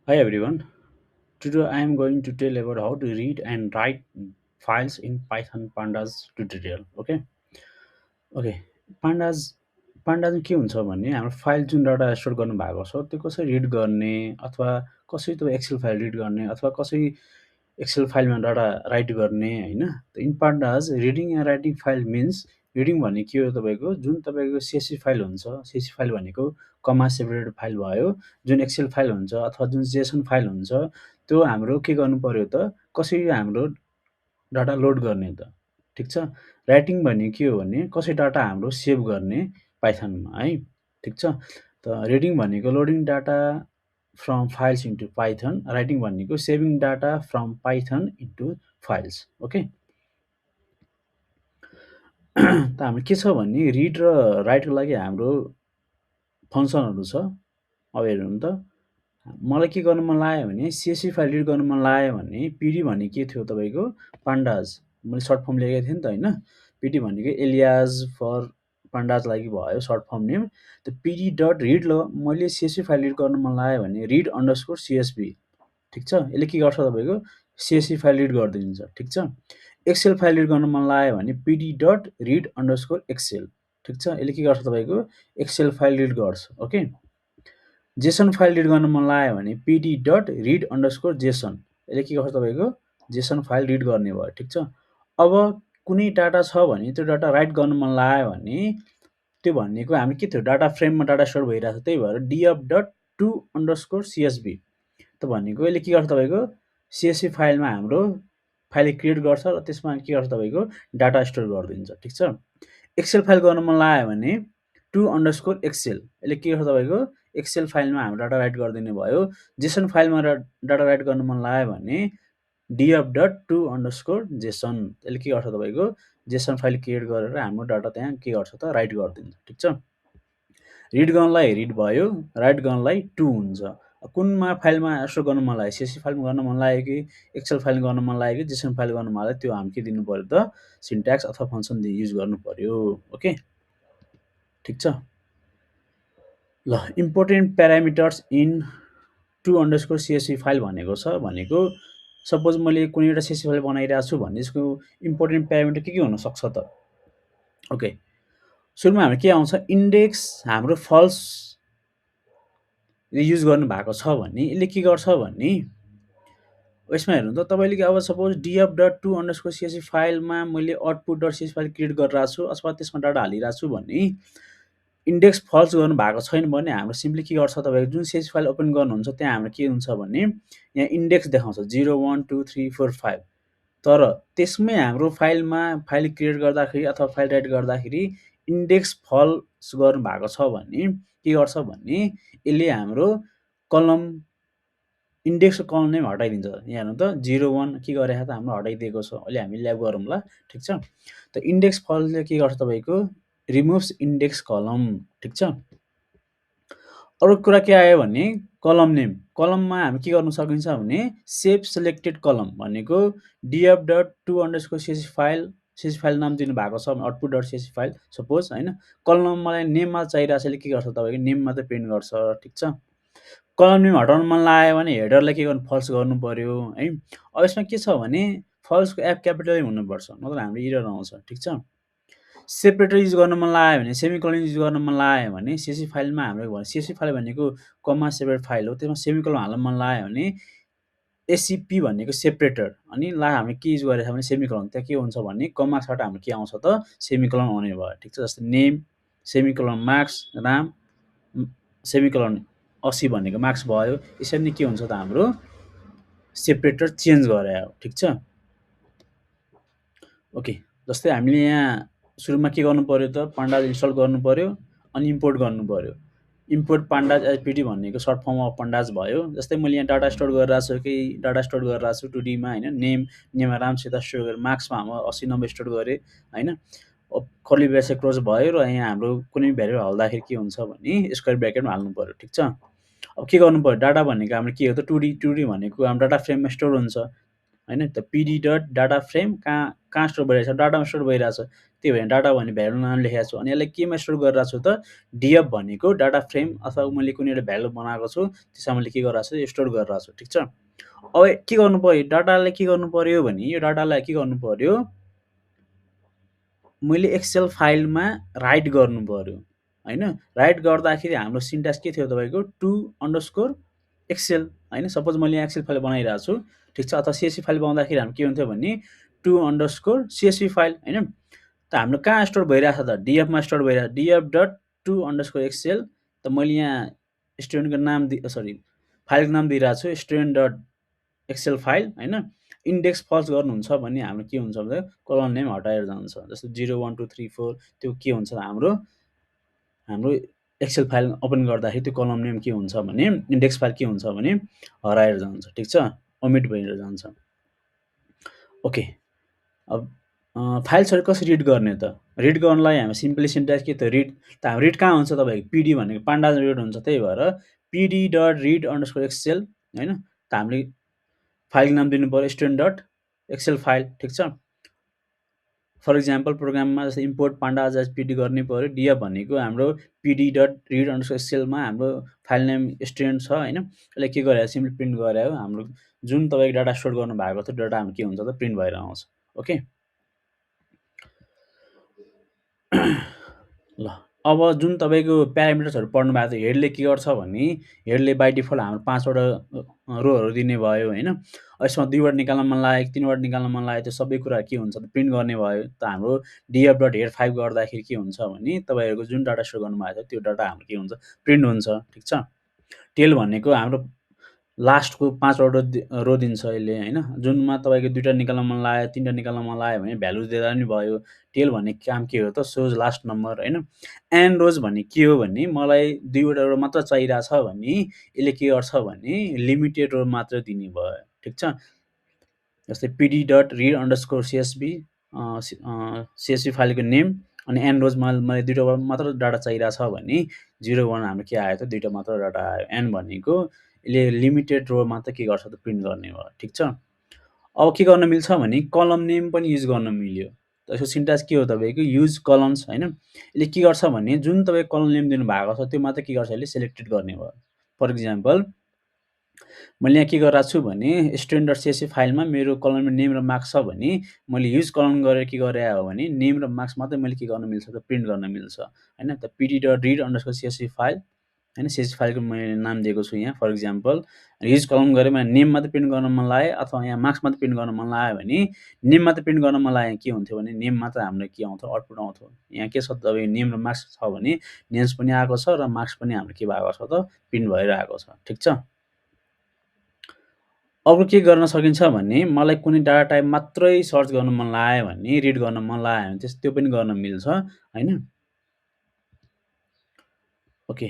Hi everyone. Today I am going to tell about how to read and write files in Python Pandas tutorial. Okay. Pandas Pandas के हुन्छ भने हाम्रो file जुन data store गर्नु भएको छ त्यो कसरी रिड गर्ने अथवा कसरी त्यो एक्सेल फाइल रिड गर्ने अथवा कसरी एक्सेल फाइलमा डाटा राइट गर्ने हैन। In pandas reading and writing file means reading भन्ने के हो तपाईँको जुन तपाईँको CSV फाइल हुन्छ। CSV फाइल भनेको कमा सेपरेटेड फाइल भयो। जुन एक्सेल फाइल हुन्छ अथवा जुन जेसन फाइल हुन्छ त्यो हाम्रो के गर्नु पर्यो त कसरी हाम्रो डाटा लोड गर्ने त, ठिक छ? राइटिङ भन्ने के हो भने कसरी डाटा हाम्रो सेभ गर्ने पाइथनमा है, ठिक छ? त रिडिङ भनेको loading data from files into Python, writing भनेको saving data from Python into files, okay? त हाम्रो के छ भने रिड र राइटको लागि हाम्रो फङ्सनहरू छ। अब हेरौँ त मलाई के गर्नु मन लाग्यो भने CSV फाइल रिड गर्नु मन लाग्यो भने पिडी भन्ने के थियो तपाईँको पान्डाज, मैले सर्ट फर्म लेखेको थिएँ नि त होइन। पिडी भनेको एलियाज फर पान्डाज लागि भयो सर्ट फर्म नेम। त पिडी डट रिड ल मैले CSV फाइल रिड गर्नु मन लाग्यो भने रिड अन्डरस्कोर CSV, ठिक छ? यसले के गर्छ तपाईँको CSV फाइल रिड गरिदिन्छ, ठिक छ? एक्सेल फाइल रिड गर्न मन लाग्यो भने PD dot read underscore Excel, ठिक छ? यसले के गर्छ तपाईँको एक्सेल फाइल रिड गर्छ, ओके? जेसन फाइल रिड गर्न मन लाग्यो भने PD dot read underscore JSON, यसले के गर्छ तपाईँको जेसन फाइल रिड गर्ने भयो, ठिक छ? अब कुनै डाटा छ भने त्यो डाटा राइट गर्न मन लाग्यो भने त्यो भनेको हामी के थियो डाटा फ्रेममा डाटा स्टोर भइरहेको छ, त्यही भएर df dot to underscore CSV त भनेको यसले के गर्छ तपाईँको CSV फाइलमा हाम्रो फाइल क्रिएट गर्छ र त्यसमा के गर्छ तपाईँको डाटा स्टोर गरिदिन्छ, ठिक छ? एक्सेल फाइल गर्न मन लाग्यो भने टु अन्डरस्कोर एक्सेल, यसले के गर्छ तपाईँको एक्सेल फाइलमा हाम्रो डाटा राइट गरिदिने भयो। जेसन फाइलमा डाटा राइट गर्न मन लाग्यो भने df dot to underscore JSON, यसले के गर्छ तपाईँको जेसन फाइल क्रिएट गरेर हाम्रो डाटा त्यहाँ के गर्छ त राइट गरिदिन्छ, ठिक छ? रिड गर्नलाई रिड भयो, राइट गर्नलाई टु हुन्छ। कुनमा फाइलमा स्टोर गर्नु मन लाग्यो CSV फाइलमा गर्न मन लाग्यो कि एक्सेल फाइल गर्न मन लाग्यो कि जेसन फाइल गर्न मन लाग्यो त्यो हामी के दिनु पर्यो त सिन्ट्याक्स अथवा फङ्सन युज गर्नु पर्यो, ओके? ठिक छ? ल important parameters in to underscore CSV file भनेको छ भनेको सपोज मैले कुनै एउटा CSV फाइल बनाइरहेको छु भने यसको इम्पोर्टेन्ट प्यारामिटर के हुनसक्छ त? ओके, सुरुमा हाम्रो के आउँछ इन्डेक्स हाम्रो फल्स युज गर्नु भएको छ भने यसले के गर्छ भने यसमा हेर्नु त तपाईँले अब suppose df dot to underscore CSV फाइलमा मैले output dot CSV file create गरिरहेको छु अथवा त्यसमा डाटा हालिरहेको छु भने इन्डेक्स फल्स गर्नु भएको छैन भने हाम्रो सिम्पली के गर्छ तपाईँको जुन CSV फाइल ओपन गर्नुहुन्छ त्यहाँ हाम्रो के हुन्छ भने यहाँ इन्डेक्स देखाउँछ 0 1 2 3 4 5, तर त्यसमै हाम्रो फाइलमा फाइल क्रिएट गर्दाखेरि अथवा फाइल राइट गर्दाखेरि इन्डेक्स फल्स गर्नु भएको छ भने के गर्छ भने यसले हाम्रो कलम इन्डेक्सको कलम नेम हटाइदिन्छ। यहाँ हेर्नु त 0 1 के गरेको त हाम्रो हटाइदिएको छ। अहिले हामी ल्याब गरौँला, ठिक छ? त इन्डेक्स फल्सले के गर्छ तपाईँको रिमुभ्स इन्डेक्स कलम, ठिक छ? अरू कुरा के आयो भने कलम नेम, कलममा हामी के गर्न सकिन्छ भने सेभ सेलेक्टेड कलम भनेको df dot to underscore CSV file नाम दिनु भएको छ output dot CSV file suppose होइन। कलम मलाई नेममा चाहिरहेको छ, यसले के गर्छ तपाईँको नेम मात्रै प्रिन्ट गर्छ, ठिक छ? कलम नेम हटाउन मन लाग्यो भने हेडरलाई के गर्नु फल्स गर्नु पर्यो है। अब यसमा के छ भने फल्सको एफ क्यापिटलै हुनुपर्छ नत्र हाम्रो इरर आउँछ, ठिक छ? सेपरेटर युज गर्न मन लाग्यो भने सेमिकोलन युज गर्न मन लाग्यो भने CSV फाइलमा हाम्रो CSV फाइल भनेको कमा सेपरेट फाइल हो, त्यसमा सेमिकोलन हाल्न मन लाग्यो भने एसिपी भनेको सेपरेटर अनि हामी के युज गरेको छ भने सेमिकोलन, त्यहाँ के हुन्छ भने कमाबाट हाम्रो के आउँछ त सेमिकोलन आउने भयो, ठिक छ? जस्तै name semicolon marks Ram semicolon 80 भनेको मार्क्स भयो। यसरी नै के हुन्छ त हाम्रो सेपरेटर चेन्ज गरे हो, ठिक छ? ओके, जस्तै हामीले यहाँ सुरुमा के गर्नु पर्यो त पान्डाज इन्स्टल गर्नु पर्यो अनि इम्पोर्ट गर्नु पर्यो। इम्पोर्ट पान्डाज एचपिडी भनेको सर्ट फर्म अफ पान्डाज भयो। जस्तै मैले यहाँ डाटा स्टोर गरिरहेको छु कि डाटा स्टोर गरिरहेको छु 2D मा होइन। नेममा रामसित स्टोर गरेर मार्क्समा हाम्रो 80 90 स्टोर गरेँ होइन। कर्ली ब्रेसेट क्लोज भयो र यहाँ हाम्रो कुनै भ्यालु हाल्दाखेरि के हुन्छ भने स्क्वायर ब्र्याकेटमा हाल्नु पर्यो, ठिक छ? अब के गर्नु पर्यो डाटा भनेको हाम्रो के हो त 2D भनेको हाम्रो डाटा फ्रेममा स्टोर हुन्छ होइन। त पिडी डट डाटा फ्रेम कहाँ स्टोर भइरहेछ डाटामा स्टोर भइरहेछ त्यही भएर डाटा भन्ने भ्यालु नाम लेखेको छु अनि यसलाई केमा स्टोर गरिरहेको छु त डिएफ भनेको डाटा फ्रेम अथवा मैले कुनै एउटा भ्यालु बनाएको छु त्यसमा मैले के गरिरहेको छु स्टोर गरिरहेको छु ठिक छ। अब के गर्नु पर्यो डाटालाई के गर्नु पर्यो भने यो डाटालाई के गर्नु पर्यो मैले एक्सेल फाइलमा राइट गर्नु पर्यो हैन। राइट गर्दाखेरि हाम्रो सिन्ट्याक्स के थियो तपाईँको टु अन्डरस्कोर एक्सेल हैन। सपोज मैले यहाँ एक्सेल फाइल बनाइरहेको छु ठिक छ अथवा सीएसवी फाइल बनाउँदाखेरि हाम्रो के हुन्थ्यो भने टु अन्डरस्कोर सीएसवी फाइल हैन। त हाम्रो कहाँ स्टोर भइरहेको छ त डिएफमा स्टोर भइरहेको DF dot to underscore Excel. त मैले यहाँ स्टुडेन्टको नाम सरी फाइलको नाम दिइरहेको छु स्टुडेन्ट डट एक्सेल फाइल हैन। इन्डेक्स फल्स गर्नुहुन्छ भने हाम्रो के हुन्छ भने कलम नेम हटाएर जान्छ। जस्तो 0 1 2 3 4 त्यो के हुन्छ हाम्रो एक्सेल फाइल ओपन गर्दाखेरि त्यो कलम नेम के हुन्छ भने इन्डेक्स फाइल के हुन्छ भने हराएर जान्छ ठिक छ, ओमिट भएर जान्छ। ओके अब फाइल्सहरू कसरी रिड गर्ने त रिड गर्नलाई हामी सिम्पली सिन्ट्याक्स के त रिड त हाम्रो रिड कहाँ हुन्छ तपाईँको पिडी भनेको पान्डाज रिड हुन्छ त्यही भएर पिडी डट रिड अन्डरस्कोर एक्सेल हैन। त हामीले फाइल नाम दिनु पर्यो स्टुडेन्ट डट एक्सेल फाइल ठिक छ। फर इक्जाम्पल प्रोग्राममा जस्तै इम्पोर्ट पान्डाज एज पिडी गर्ने पर्यो डिएफ भनेको हाम्रो पिडी डट रिड अन्डरस्कोर एक्सेलमा हाम्रो फाइल नेम स्टुडेन्ट छ हैन। यसले के गरे सिम्पली प्रिन्ट गरे हाम्रो जुन तपाईँको डाटा स्टोर गर्नु भएको थियो डाटा हाम्रो के हुन्छ त प्रिन्ट भएर आउँछ। ओके ल अब जुन तपाईँको प्यारामिटर्सहरू पढ्नु भएको थियो हेडले के गर्छ भने हेडले बाई डिफल्ट हाम्रो 5वटा रोहरू दिने भयो हैन। यसमा 2वटा निकाल्न मन लाग्यो 3वटा निकाल्न मन लाग्यो त्यो सबै कुरा के हुन्छ त प्रिन्ट गर्ने भयो। त हाम्रो डिएफ डट हेड 5 गर्दाखेरि के हुन्छ भने तपाईँहरूको जुन डाटा स्टोर गर्नु भएको छ त्यो डाटा हाम्रो के हुन्छ प्रिन्ट हुन्छ ठिक छ। टेल भनेको हाम्रो लास्टको 5वटा रो दिन्छ यसले हैन। जुनमा तपाईँको 2टा निकाल्न मन लाग्यो 3टा निकाल्न मन लाग्यो भने भ्यालु दिँदा नि भयो। टेल भन्ने काम के हो त सोज लास्ट नम्बर हैन। एन्ड रोज भन्ने के हो भने मलाई 2वटा रो मात्र चाहिरहेछ भने यसले के गर्छ भने लिमिटेड रो मात्र दिने भयो ठिक छ। जस्तै pd dot read underscore CSV CSV फाइलको नेम अनि एन्ड रोज मलाई 2टा मात्र डाटा चाहिरहेछ भने 0 1 हाम्रो के आयो त 2टा मात्र डाटा आयो। एन्ड भनेको यसले लिमिटेड रो मात्र के गर्छ त प्रिन्ट गर्ने भयो ठिक छ। अब के गर्न मिल्छ भने कलम नेम पनि युज गर्न मिल्यो। त यसको सिन्ट्याक्स के हो तपाईँको युज कलम्स हैन। यसले के गर्छ भने जुन तपाईँ कलम नेम दिनु भएको छ त्यो मात्र के गर्छ यसले सेलेक्टेड गर्ने भयो। फर इक्जाम्पल मैले यहाँ के गरिरहेको छु भने स्टुडेन्ट डट सीएसवी फाइलमा मेरो कलम नेम र मार्क्स छ भने मैले युज कलम गरेर के गरे हो भने नेम र मार्क्स मात्रै मैले के गर्न मिल्छ त प्रिन्ट गर्न मिल्छ हैन। त PD dot read underscore CSV file हैन। सीएसवी फाइलको मैले नाम दिएको छु यहाँ फर इक्जाम्पल युज कलम गरेर मैले नेम मात्रै प्रिन्ट गर्न मन लाग्यो अथवा यहाँ मार्क्स मात्रै प्रिन्ट गर्न मन लाग्यो भने नेम मात्रै प्रिन्ट गर्न मन लाग्यो के हुन्थ्यो भने नेम मात्र हाम्रो के आउँथ्यो आउटपुट आउँथ्यो। यहाँ के छ तपाईँ नेम र मार्क्स छ भने नेम्स पनि आएको छ र मार्क्स पनि हाम्रो के भएको छ त प्रिन्ट भएर आएको छ ठिक छ। अब के गर्न सकिन्छ भने मलाई कुनै डाटा टाइप मात्रै सर्च गर्न मन लाग्यो भने रिड गर्न मन लाग्यो भने त्यो पनि गर्न मिल्छ हैन। ओके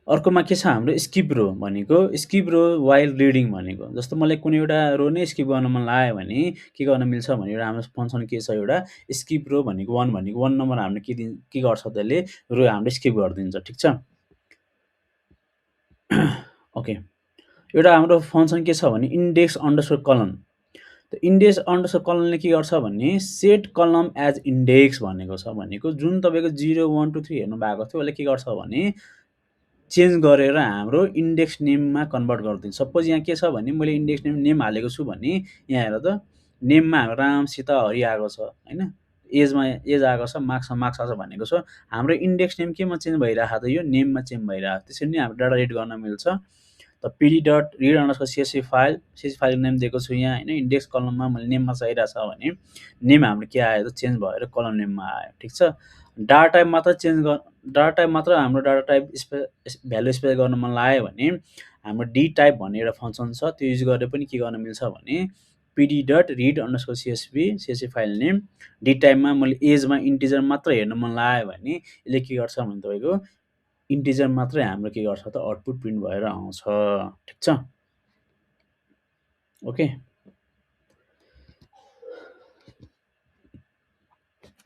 अर्कोमा के छ हाम्रो स्किप रो भनेको स्किप रो वाइल रिडिङ भनेको जस्तो मलाई कुनै एउटा रो नै स्किप गर्न मन लाग्यो भने के गर्न मिल्छ भने एउटा हाम्रो फङ्सन के छ एउटा स्किप रो भनेको 1 भनेको 1 नम्बर हाम्रो के गर्छ त्यसले रो हाम्रो स्किप गरिदिन्छ ठिक छ। ओके एउटा हाम्रो फङ्सन के छ भने इन्डेक्स अन्डरस्कोर कलम। त इन्डेक्स अन्डरस्कोर कलमले के गर्छ भने सेट कलम एज इन्डेक्स भनेको छ भनेको जुन तपाईँको 0 1 2 3 हेर्नु भएको थियो उसले के गर्छ भने चेन्ज गरेर हाम्रो इन्डेक्स नेममा कन्भर्ट गरिदिन्छ। सपोज यहाँ के छ भने मैले इन्डेक्स नेम हालेको छु भने यहाँ हेर त नेममा हाम्रो रामसित हरि आएको छ हैन। एजमा एज आएको छ मार्क्समा मार्क्स आएको छ भनेको छ हाम्रो इन्डेक्स नेम केमा चेन्ज भइरहेको त यो नेममा चेन्ज भइरहेको। त्यसरी नै हाम्रो डाटा रिड गर्न मिल्छ। त PD dot read underscore CSV file name दिएको छु यहाँ हैन। इन्डेक्स कलममा मैले नेममा चाहिरहेछ भने नेम हाम्रो के आयो त चेन्ज भएर कलम नेममा आयो ठिक छ। डाटा टाइप मात्र हाम्रो डाटा टाइप भ्यालु स्पेसिफाई गर्न मन लाग्यो भने हाम्रो डी टाइप भन्ने एउटा फङ्सन छ त्यो युज गरेर पनि के गर्न मिल्छ भने PD dot read underscore CSV file name डी टाइपमा मैले एजमा इन्टिजर मात्र हेर्न मन लाग्यो भने यसले के गर्छ भने तपाईँको इन्टिजर मात्रै हाम्रो के गर्छ त आउटपुट प्रिन्ट भएर आउँछ ठिक छ। ओके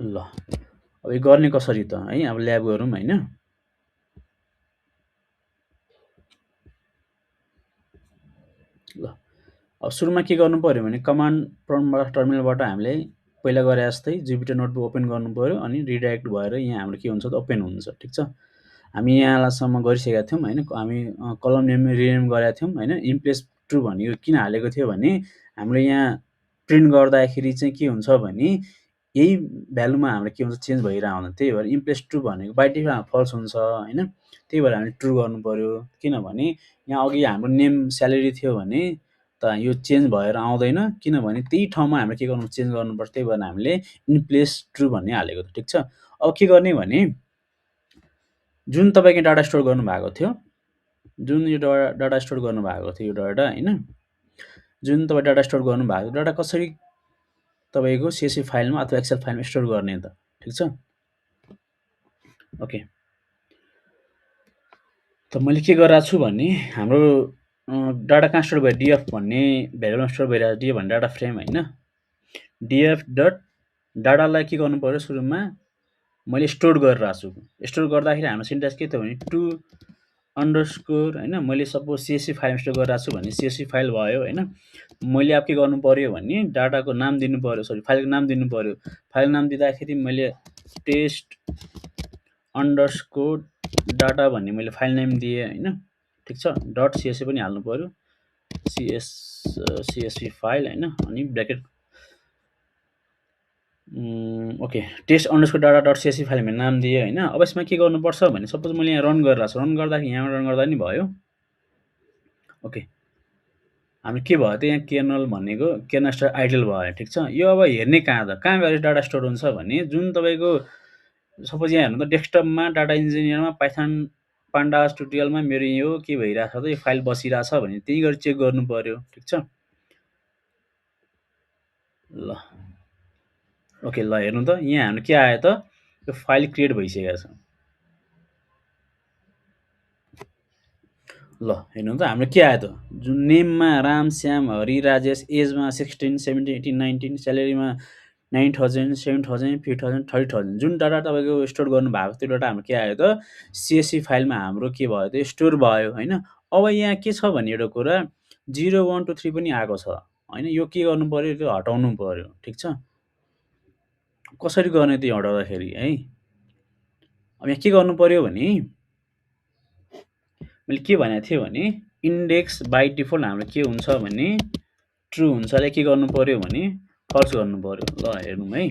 ल अब यो गर्ने कसरी त है अब ल्याब गरौँ हैन। ल अब सुरुमा के गर्नु पर्यो भने कमान्ड टर्मिनलबाट हामीले पहिला गरे जस्तै जुपिटर नोटबुक ओपन गर्नु पर्यो अनि रिडाइरेक्ट भएर यहाँ हाम्रो के हुन्छ त ओपन हुन्छ, ठिक छ। हामी यहाँसम्म गरिसकेका थियौँ होइन, हामी कलम नेम रिनेम गरेका थियौँ होइन। इम्प्रेस ट्रु भनेको किन हालेको थियो भने हाम्रो यहाँ प्रिन्ट गर्दाखेरि चाहिँ के हुन्छ भने यही भ्यालुमा हाम्रो के हुन्छ चेन्ज भइरहेको हुन्छ, त्यही भएर इम्प्रेस ट्रु भनेको बाइ डिफल्ट फल्स हुन्छ होइन। त्यही भएर हामीले ट्रु गर्नु पर्यो, किनभने यहाँ अघि हाम्रो नेम स्यालेरी थियो भने त यो चेन्ज भएर आउँदैन, किनभने त्यही ठाउँमा हामीले के गर्नु चेन्ज गर्नुपर्छ, त्यही भएर हामीले इन्प्लेस ट्रु भन्ने हालेको, ठिक छ। अब के गर्ने भने जुन तपाईँको डाटा स्टोर गर्नुभएको थियो, जुन यो डाटा स्टोर गर्नुभएको थियो यो डाटा होइन, जुन तपाईँ डाटा स्टोर गर्नुभएको डाटा कसरी तपाईँको सीएसवी फाइलमा अथवा एक्सेल फाइलमा स्टोर गर्ने त, ठिक छ। ओके, त मैले के गरिरहेको छु भने हाम्रो डाटा कहाँ स्टोर भयो, डिएफ भन्ने भेरिएबलमा स्टोर भइरहेको, डिएफ भन्ने डाटा फ्रेम होइन। डिएफ डट डाटालाई के गर्नु पर्यो सुरुमा मैले स्टोर गरिरहेको छु। स्टोर गर्दाखेरि हाम्रो सिन्ट्याक्स के थियो भने टु अन्डरस्कोर होइन, मैले सपोज सीएसवी फाइल स्टोर गरिरहेको छु भने सीएसवी फाइल भयो होइन। मैले अब के गर्नु पर्यो भने डाटाको नाम दिनु पर्यो, सरी फाइलको नाम दिनु पर्यो। फाइल नाम दिँदाखेरि मैले टेस्ट अन्डरस्कोर डाटा भन्ने मैले फाइल नेम दिएँ होइन, ठिक छ। डट सिएसवी पनि हाल्नु पर्यो, सीएसवी फाइल होइन, अनि bracket okay test underscore data dot CSV file मैले नाम दिएँ होइन। अब यसमा के गर्नुपर्छ भने सपोज मैले यहाँ रन गरिरहेको छु, रन गर्दाखेरि यहाँबाट रन गर्दा नि भयो। ओके, हामी के भयो त यहाँ कर्नल भनेको कर्नल स्टार आइडल भयो, ठिक छ। यो अब हेर्ने कहाँ त, कहाँ गएर डाटा स्टोर हुन्छ भने जुन तपाईँको सपोज यहाँ हेर्नु त डेस्कटपमा डाटा इन्जिनियरमा पाइथन पान्डास ट्युटोरियलमा मेरो यो के भइरहेछ त, यो फाइल बसिरहेछ भने त्यही गरी चेक गर्नु पर्यो, ठिक छ। ल ओके, ल हेर्नु त यहाँ हाम्रो के आयो त, यो फाइल क्रिएट भइसकेको छ। ल हेर्नु त हाम्रो के आयो त, जुन नेममा राम श्याम हरि राजेश, एजमा 16 17 18 19, स्यालेरीमा 9000 7000 5000 30,000, जुन डाटा तपाईँको स्टोर गर्नुभएको त्यो डाटा हाम्रो के आयो त सीएसवी फाइलमा हाम्रो के भयो त स्टोर भयो होइन। अब यहाँ के छ भने एउटा कुरा 0 1 2 3 पनि आएको छ होइन, यो के गर्नु पर्यो, त्यो हटाउनु पर्यो, ठिक छ। कसरी गर्ने त्यो हटाउँदाखेरि है, अब यहाँ के गर्नु पर्यो भने मैले के भनेको थिएँ भने इन्डेक्स बाई डिफल्ट हाम्रो के हुन्छ भने ट्रु हुन्छ, के गर्नु पर्यो भने फल्स गर्नु पर्यो। ल हेर्नु है,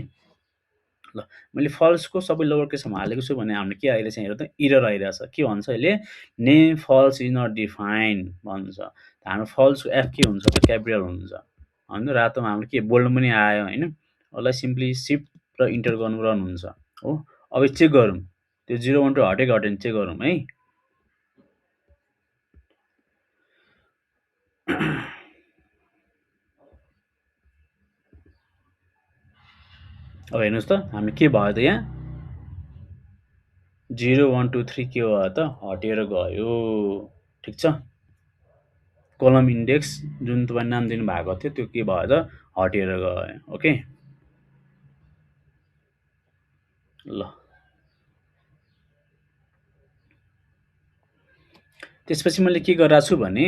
ल मैले फल्सको सबै लोवर केसमा हालेको छु भने हाम्रो के आइरहेछ हेर त, इरर आइरहेछ। के भन्छ यसले, name false is not defined भन्छ। हाम्रो फल्सको एफ के हुन्छ त क्यापिटल हुन्छ होइन, रातोमा हाम्रो के बोल्ड पनि आयो होइन। यसलाई सिम्पली सिफ्ट र इन्टर गर्नु रन हुन्छ हो। अब चेक गरौँ त्यो 0 1 2 हटेको हटेन चेक गरौँ है। अब हेर्नुहोस् त हामी के भयो त यहाँ 0 1 2 3 के भयो त हटेर गयो, ठिक छ। कलम इन्डेक्स जुन तपाईँ नाम दिनुभएको थियो त्यो के भयो त हटेर गयो। ओके, ल त्यसपछि मैले के गरिरहेको छु भने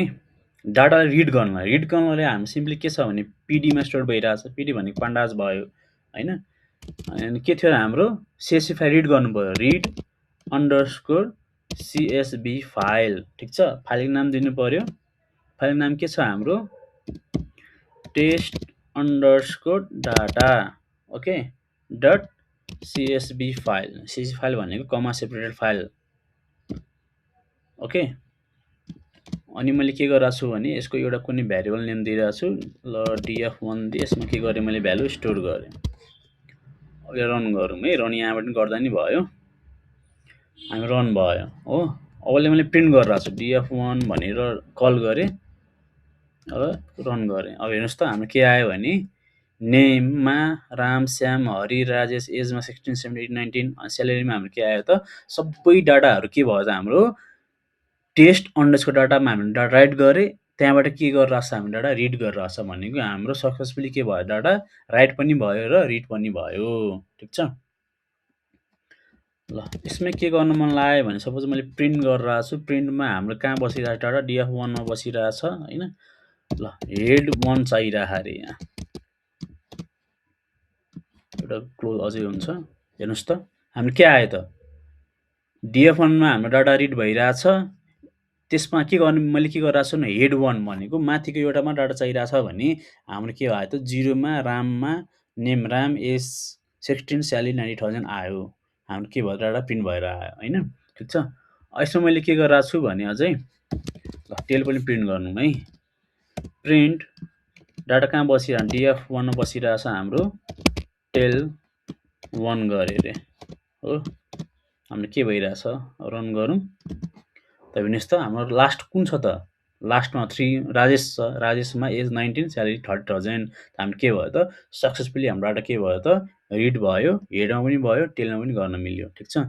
डाटा रिड गर्नलाई हामी सिम्पली के छ भने पिडीमा स्टोर भइरहेछ, पिडी भनेको पान्डाज भयो होइन। अनि के थियो हाम्रो सीएसवी फाइल रिड गर्नु पर्यो, रिड अन्डरस्कोर सीएसबी फाइल, ठिक छ। फाइलको नाम दिनु पर्यो, फाइलको नाम के छ हाम्रो test underscore data okay dot CSV file, CSV file भनेको कमा सेपरेटेड फाइल ओके। अनि मैले के गरिरहेको छु भने यसको एउटा कुनै भेरिएबल नेम दिइरहेको छु, ल df1 दिए, यसमा के गरेँ मैले भ्यालु स्टोर गरेँ। अब रन गरौँ है, रन यहाँबाट गर्दा नि भयो, हामी रन भयो हो। अबले मैले प्रिन्ट गरिरहेको छु df1 भनेर कल गरेँ, अब रन गरेँ। अब हेर्नुहोस् त हाम्रो के आयो भने नेममा राम श्याम हरि राजेश, एजमा 16 17 18 19, स्यालेरीमा हाम्रो के आयो त सबै डाटाहरू के भयो त हाम्रो टेस्ट अन्डरस्कोर डाटामा हामीले डाटा राइट गरेँ, त्यहाँबाट के गरिरहेछ हामी डाटा रिड गरिरहेछ भनेको हाम्रो सक्सेसफुली के भयो डाटा राइट पनि भयो र रिड पनि भयो, ठिक छ। ल यसमा के गर्न मन लाग्यो भने सपोज मैले प्रिन्ट गरिरहेको छु, प्रिन्टमा हाम्रो कहाँ बसिरहेको डाटा df1 मा बसिरहेछ होइन। ल हेड 1 चाहिरहेको अरे यहाँ एउटा क्लोज अझै हुन्छ हेर्नुहोस् त हाम्रो के आयो त DF1 मा हाम्रो डाटा रिड भइरहेछ त्यसमा के गर्ने मैले के गरिरहेको छु भने हेड 1 भनेको माथिको एउटामा डाटा चाहिरहेछ भने हाम्रो के आयो त 0 मा राममा नेम राम एस 16 स्यालेरी 90,000 आयो हाम्रो के भयो डाटा प्रिन्ट भएर आयो हैन ठिक छ यसमा मैले के गरिरहेको छु भने अझै ल टेल पनि प्रिन्ट गर्नु है प्रिन्ट डाटा कहाँ बसिरहन्छ DF1 मा बसिरहेछ हाम्रो टेल 1 गरे रे हो हाम्रो के भइरहेछ रन गरौँ त हेर्नुहोस् त हाम्रो लास्ट कुन छ त लास्टमा 3 राजेश छ राजेशमा एज 19 स्यालेरी 30,000 हाम्रो के भयो त सक्सेसफुली हाम्रो डाटा के भयो त रिड भयो हेडमा पनि भयो टेलमा पनि गर्न मिल्यो ठिक छ